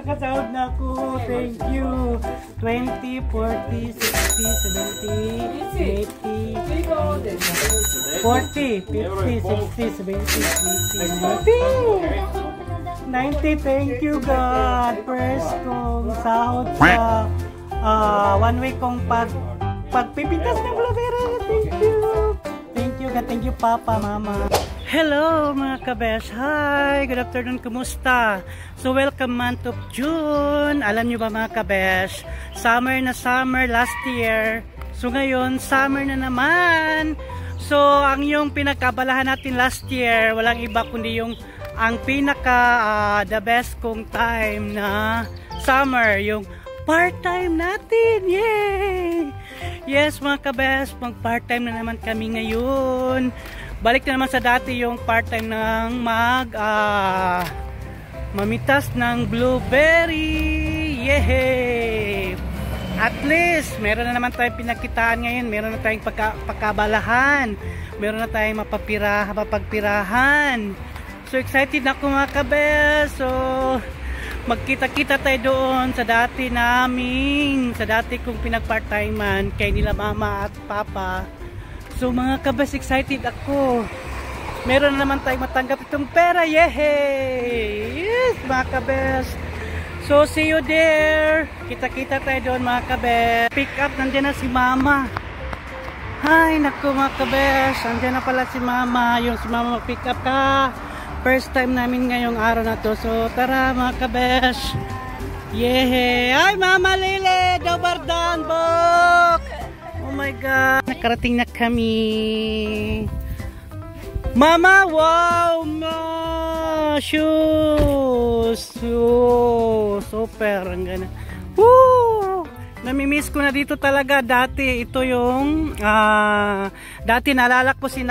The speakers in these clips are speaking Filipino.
Nakasahod na ako. Thank you. 20, 40, 60, 70, 80, 40, 50, 60, 70, 80, 90. Thank you God. First kong sahod sa 1 week kong pagpipintas ng blueberry. Thank you. Thank you God. Thank you Papa, Mama. Hello mga kabesh! Hi! Good afternoon! Kumusta? So welcome month of June. Alam nyo ba mga kabesh? Summer na summer last year. So ngayon, summer na naman. So ang yung pinagkabalahan natin last year, walang iba kundi yung ang pinaka the best kong time na summer. Yung part-time natin! Yay! Yes mga kabesh, mag part-time na naman kami ngayon. Balik na naman sa dati yung part-time ng mamitas ng blueberry. Yehey! At least, meron na naman tayong pinagkitaan ngayon. Meron na tayong pagkabalahan. Meron na tayong mapagpirahan. So, excited na ako mga kabes. So, magkita-kita tayo doon sa dati kong pinag-part-timean kay nila mama at papa. So mga kabes, excited ako. Meron na naman tayong matanggap itong pera. Yehey! Yes, mga kabes. So see you there. Kita-kita tayo doon mga kabes. Pick up, nandiyan na si mama. Hay, naku mga kabes. Nandiyan na pala si mama. Yung si mama pick up ka. First time namin ngayong araw na to. So tara mga kabes. Yehey! Ay, Mama Lily! Dobardan, Bok! Oh my God! Nakarating na kami. Mama, wow! Shoes! Oh, super! Ang gana. Woo! Namimiss ko na dito talaga. Dati, ito yung dati naalala ko si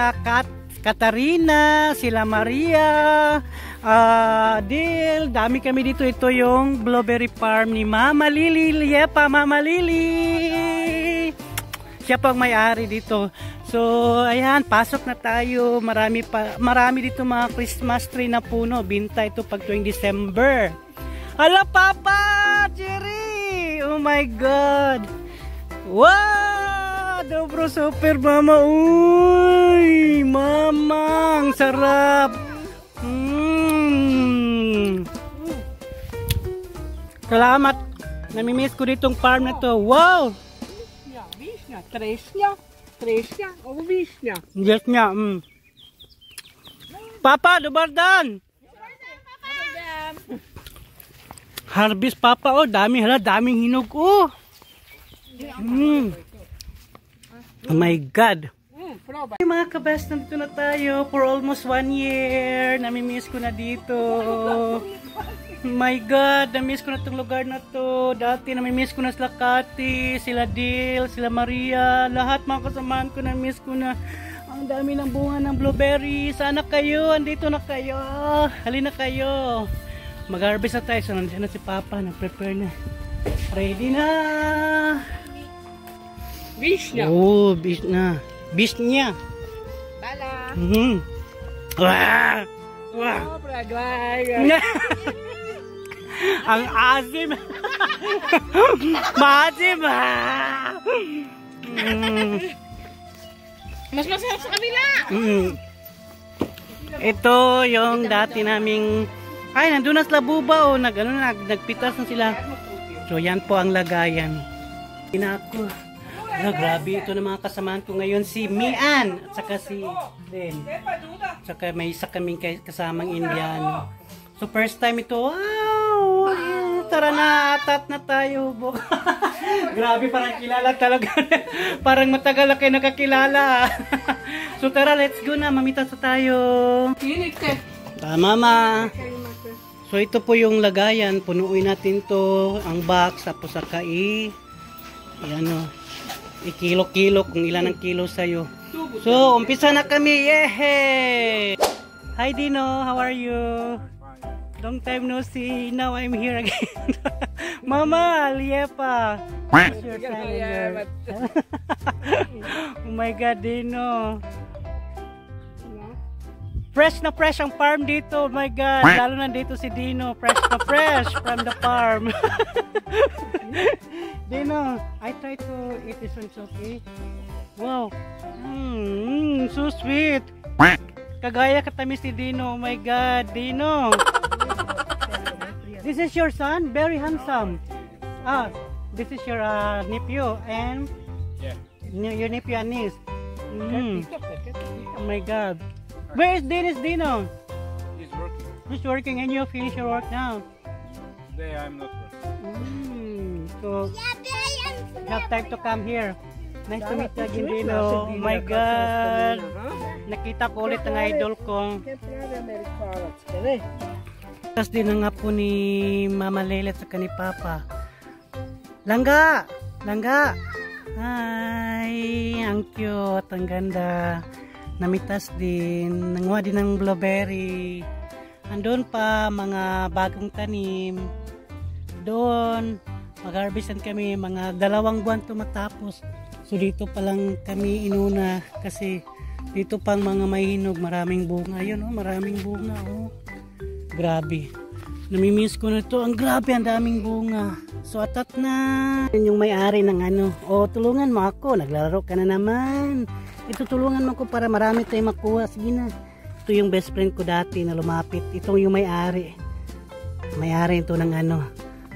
Katarina, sila Maria, Dil, dami kami dito. Ito yung blueberry farm ni Mama Lily. Yepa, Mama Lily. Siya po ang may-ari dito. So, ayan, pasok na tayo. Marami dito mga Christmas tree na puno. Binta ito pag tuwing December. Hala, Papa! Jerry! Oh my God! Wow! Dobro super, Mama! Uy! Mama! Ang sarap! Salamat! Namimiss ko ditong farm na to. Wow! Tresya, o Vishnya. Yes nga, Papa, Dubardan! Harvest, Papa, oh, daming hinog, oh. Oh my God. Hey, mga kabes, nandito na tayo for almost 1 year. Namimiss ko na dito. My God, na-miss ko na itong lugar na to. Dati na-miss ko na sila Kati, sila Dil, sila Maria. Lahat mga kasamaan ko na-miss ko na. Ang dami ng bunga ng blueberry. Sana kayo, andito na kayo. Halina kayo. Mag-harvest na tayo. So nandiyan na si Papa, nag-prepare na. Ready na. Vishnya. Oh, Vishnya. Vishnya. Bala. Wah! Wah! Ang asim. Maasim. Mas masarap sa kabila. Ito yung dati naming nandun na sila buba o nagpitas na sila. So yan po ang lagayan. Ako. Grabe ito ng mga kasamaan ko ngayon, si Mian at saka si Den. Saka may isa kaming kasamang Indiano. So first time ito. Wow! Tara na, atat na tayo. Grabe, parang kilala talaga. Parang matagal na kayo nakakilala. So tara, let's go na. Mamitas na tayo. Tama, Ma. So ito po yung lagayan. Punuin natin to ang box. Tapos saka ikilo-kilo kung ilan ang kilo sa'yo. So, umpisa na kami. Yehey! Hi Dino, how are you? Long time no see. Now I'm here again. Mama, Liepa. Oh my God, Dino. fresh ang farm dito. Oh my God. Lalo na dito si Dino. Fresh na fresh from the farm. Dino, I try to eat this one, okay? Wow. So sweet. Kagaya katamis ni Dino. Oh my God, Dino. This is your son? Very handsome. This is your nephew and your nephew and niece. Oh my God. Where is Dino? He's working. He's working and you finish your work now. Today I'm not working. So you have time to come here. Nice to meet you again, Dino. Oh my God. Nakita ko ulit ang idol ko. Tapos din nga po ni Mama Lelet sa ni Papa. Langga! Hi! Ang cute, ang ganda. Namitas din, nanguha din ng blueberry. Andun pa mga bagong tanim. Doon, mag-harvestan kami, mga 2 buwan to matapos. So dito pa lang kami inuna kasi dito pang mga mahinog, maraming bunga. Ayun maraming bunga Grabe. Namimiss ko na ito. Ang grabe, ang daming bunga. So atat na. Yung may-ari ng tulungan mo ako. Naglalaro ka na naman. Itutulungan mo ko para marami tayong makuha. Sige na. Ito yung best friend ko dati na lumapit. Ito yung may-ari. May-ari ito ng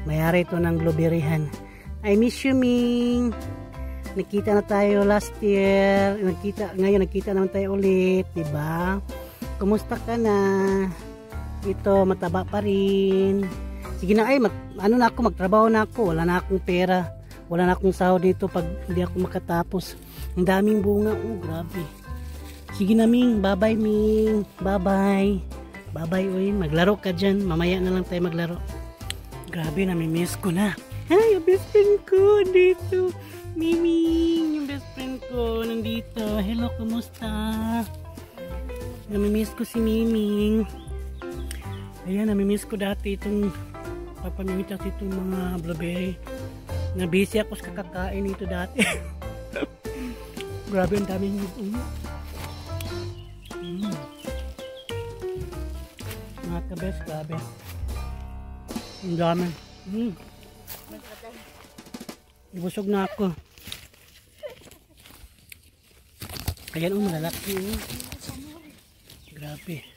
may-ari ito ng blueberryhan. I miss you, Ming. Nakita na tayo last year. Ngayon nakita naman tayo ulit. Diba? Kumusta ka na? Ito, mataba pa rin. Sige na, magtrabaho na ako. Wala na akong pera. Wala na akong sahod dito pag hindi ako makatapos. Ang daming bunga. Grabe. Sige na, Ming. Bye-bye, Ming. Bye-bye. Bye-bye, uy. Maglaro ka dyan. Mamaya na lang tayo maglaro. Grabe, namimiss ko na. Ay, yung best friend ko dito. Miming, yung best friend ko nandito. Hello, kumusta? Namimiss ko si Miming. Ayan, namimiss ko dati itong papamimitas itong mga blueberry. Nabisi ako sa kakakain ito dati. Grabe, ang daming mga kabes, grabe. Ang dami. Ibusog na ako. Ayan, malalaki. Grabe.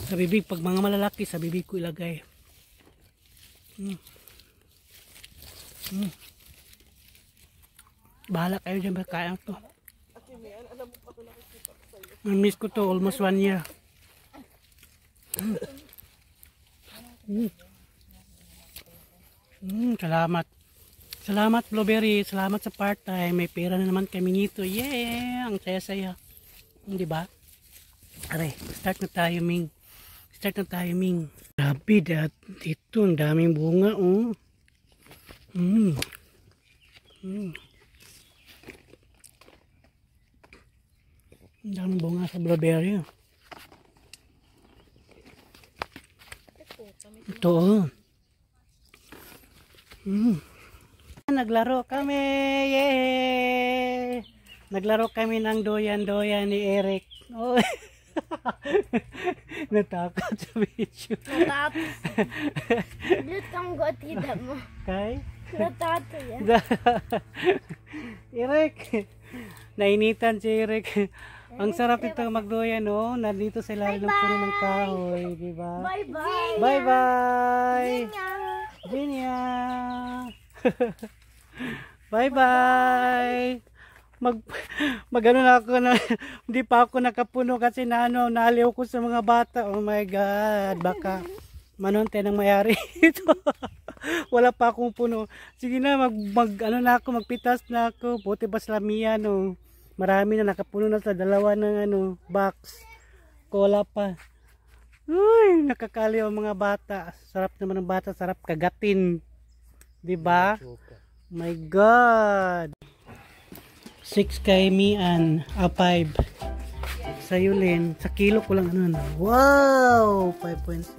Sa bibig, pag mga malalaki, sa bibig ko ilagay. Bahala kayo dyan, kaya to. Miss ko to almost 1 year. Salamat. Salamat, blueberry. Salamat sa part-time. May pera na naman kami nito. Yeah! Ang saya-saya. Diba? Aray, start na tayo, Ming. Grabe, dito ang daming bunga, Ang daming bunga sa blueberry. Ito, Naglaro kami. Yeah! Naglaro kami ng doyan-doyan ni Eric. Oh. Natakot sa video. Natakot. Lutang ko tidak mo. Kay? Natakot yan. Eric. Nainitan si Eric. Ang sarap ito magdoyan, Nandito sa ilalim ng puno ng kahoy, di ba? Bye-bye. Bye-bye. Ginya. Bye-bye. Magano na ako na hindi pa ako nakapuno kasi naliw ko sa mga bata. Oh my God, baka manonte ng mayari ito. Wala pa akong puno. Sige na, magpitas na ako. Buti ba salamiya, Marami na nakapuno na sa 2 ng box. Wala pa. Uy, nakakaliw ang mga bata. Sarap naman ng bata, sarap kagatin. 'Di ba? My God. 6 kay Mian, 5 sa Yulin. Sa kilo ko lang Wow! 5.6.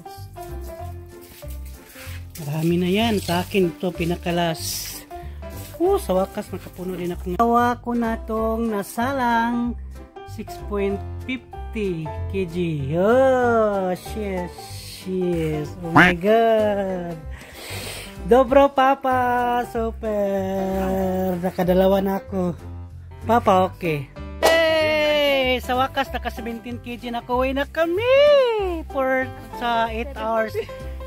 Marami na yan. Sa akin ito pinakalas. Sa wakas nakapuno din ako. Tawa ko na itong nasalang 6.50 kg. Oh, yes. Oh my God. Dobro, Papa. Super. Nakadalawa na ako. Papa, okay. Hey! Sa wakas, naka 17 kg na kuwi na kami. Sa 8 hours.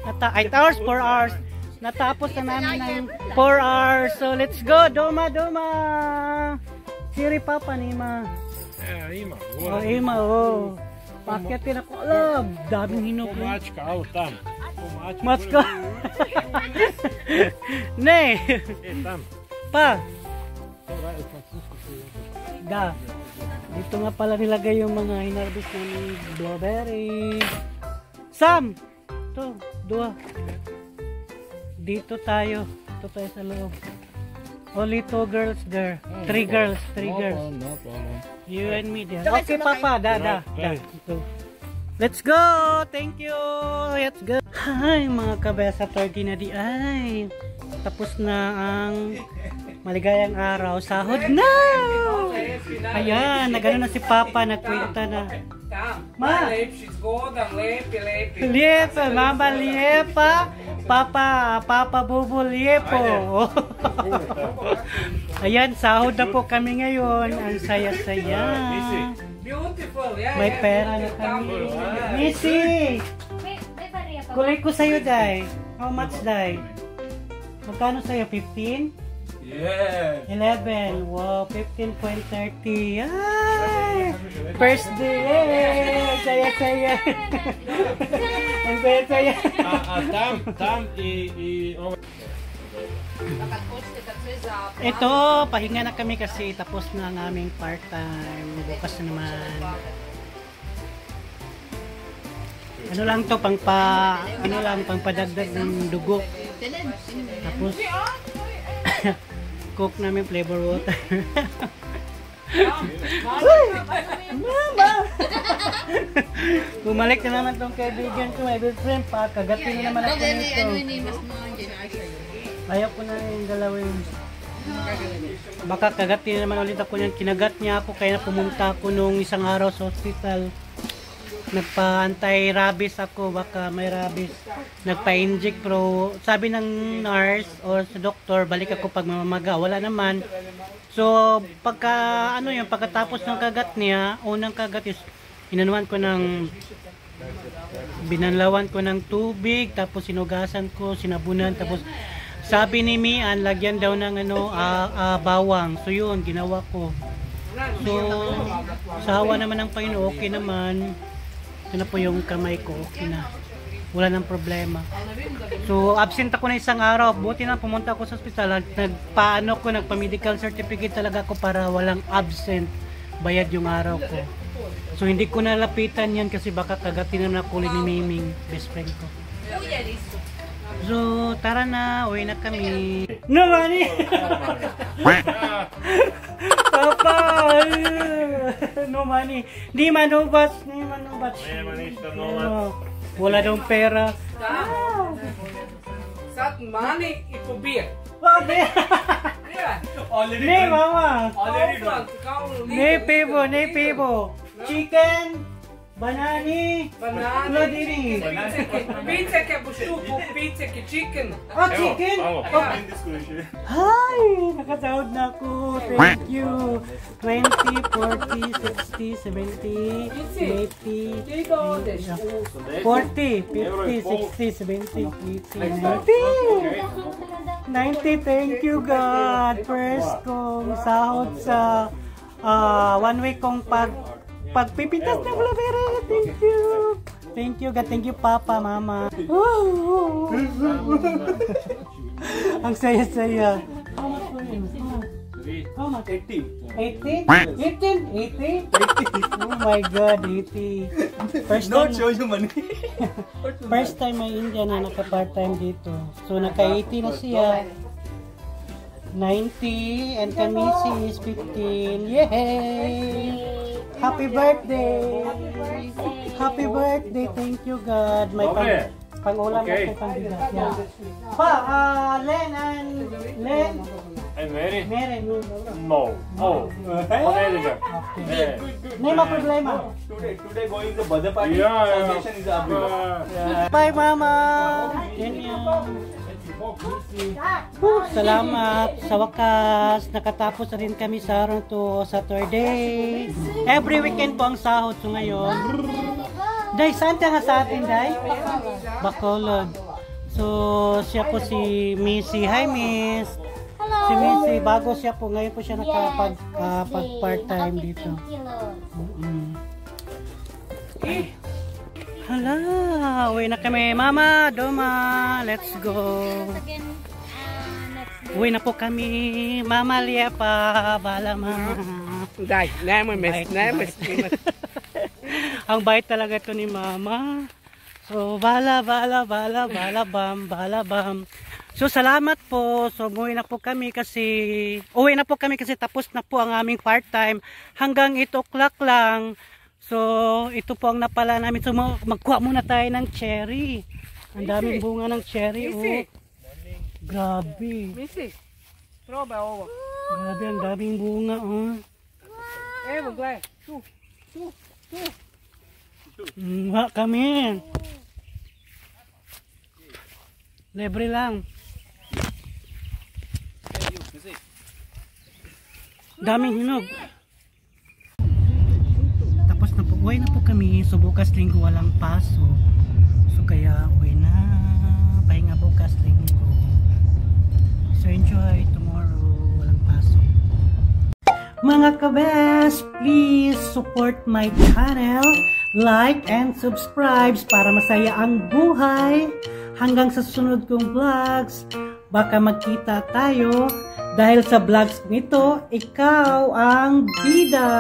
8 hours, 4 hours. Natapos na namin ng 4 hours. So, let's go. Doma. Siri, Papa, ni Ma. Ima. Oh, Ima, oh. Pakitin ako. Alam, daming hinog. Mačka, au tam. Mačka. Ne. Tam. Pa. Da. Dito nga pala nilagay yung mga hinarbis ng blueberry. Sam! Ito, 2. Dito tayo sa loob. Only 2 girls there. 3 girls. No problem. You and me there. Okay, Papa. Da. Ito. Let's go! Thank you! Let's go! Hi, mga kabesa. 30 na di ay. Tapos na ang maligayang araw. Sahod na! Ayan, nagano na si Papa. Nagkwenta na. Ma! Liepa, Mama Liepa. Papa Bubo Liepo. Ayan, sahod na po kami ngayon. Ang saya-saya. May pera na kami. Missy! Kulay ko sa'yo, Day. How much, Day? Magkano sa'yo? 15? Yeah. 11. Wow, 15.30. Ay! First day! Yay! Saya-saya! Ang saya-saya! Tam Ito, pahinga na kami kasi tapos na ang aming part-time. Bukas na naman. Ano lang to, pangpadagdag ng dugo. Tapos, cook namin flavor water. Mama! Bumalik na naman tong kaibigan ko, my best friend pa. Kagatin na naman ako nito. Ayaw ko na yung galawin. Baka kagatin na naman ulit ako niyan. Kinagat niya ako kaya pumunta ako nung isang araw sa hospital. Nagpa-anti-rabies ako, baka may rabies. Nagpa-inject pero sabi ng nurse o sa doktor, balik ako pag mamamaga. Wala naman. So, pagkatapos ng kagat niya, unang kagat is binanlawan ko ng tubig, tapos sinugasan ko, sinabunan, tapos sabi ni Mian, lagyan daw ng bawang. So yun, ginawa ko. So, sa hawa naman ng Panginoon, okay naman. Ito na po yung kamay ko, okay na. Wala nang problema. So, absent ako na isang araw. Buti na pumunta ako sa ospital. Nagpa-medical certificate talaga ako para walang absent. Bayad yung araw ko. So, hindi ko nalapitan yan kasi baka kagatin na ako ni Miming, best friend ko. So, tara na. Uwi na kami. No money! Papa! No money. Di manubat. Wala daw pera. Sat money it will be. Ne, mama. Already Ne pibo. Chicken. Banani. Lodiri. Pizza che bustupo, pizza che chicken. Oh, chicken? Hi! Nakasahod na ako. Thank you. 20, 40, 60, 70, 80, 40, 50, 60, 70, 80, 90. 90, thank you God. First kong sahod sa 1 week kong pagpipintas ng blueberry. Thank you. Thank you God. Thank you Papa, Mama. Ang saya-saya. How much for you? How much? 80. 80? 80? 80? Oh my God, 80. First time, show you money. first time may Indian na naka-part-time dito. So naka-80 na siya. 90 and Kamisi is 15. Yay! Happy birthday! Happy birthday! Thank you God. May pang-ulam na po pang bigas. Yeah. Pa, Len. I'm Mary. Mary, no. No. Oh. Manager. Okay. May mga problema. Today going to birthday party. Yeah. Celebration is available. Bye, Mama. Salamat. Sa wakas, nakatapos na rin kami sa araw to Saturday. Every weekend po ang sahod. So ngayon, Day, saan ka nga sa atin, Day? Bacolod. So, siya po si Missy. Hi, Miss. Si Missy, bago siya po. Ngayon po siya pag-part-time dito. Hala, uwi na kami. Mama, Doma, let's go. Uwi na po kami. Mama, liya pa. Bala, Mama. Dai, nemes. Ang bait talaga ito ni Mama. So, bala, bam. So, salamat po. So, uwi na po kami kasi tapos na po ang aming part-time. Hanggang 8 o'clock lang. So, ito po ang napala namin. So, magkuha muna tayo ng cherry. Ang daming bunga ng cherry. Oh. Grabe. Missy, proba ovo. Grabe, ang daming bunga. Oh. Evo, gledaj. Tu. Wala kami. Libre lang. Daming hinog. Tapos na po, uwi na po kami. So bukas linggo walang paso. So kaya uwi na. Pahinga bukas linggo. So enjoy tomorrow. Walang paso. Mga kabes, please support my channel. Like and subscribe para masaya ang buhay. Hanggang sa sunod kong vlogs, baka magkita tayo. Dahil sa vlogs nito, ikaw ang bida.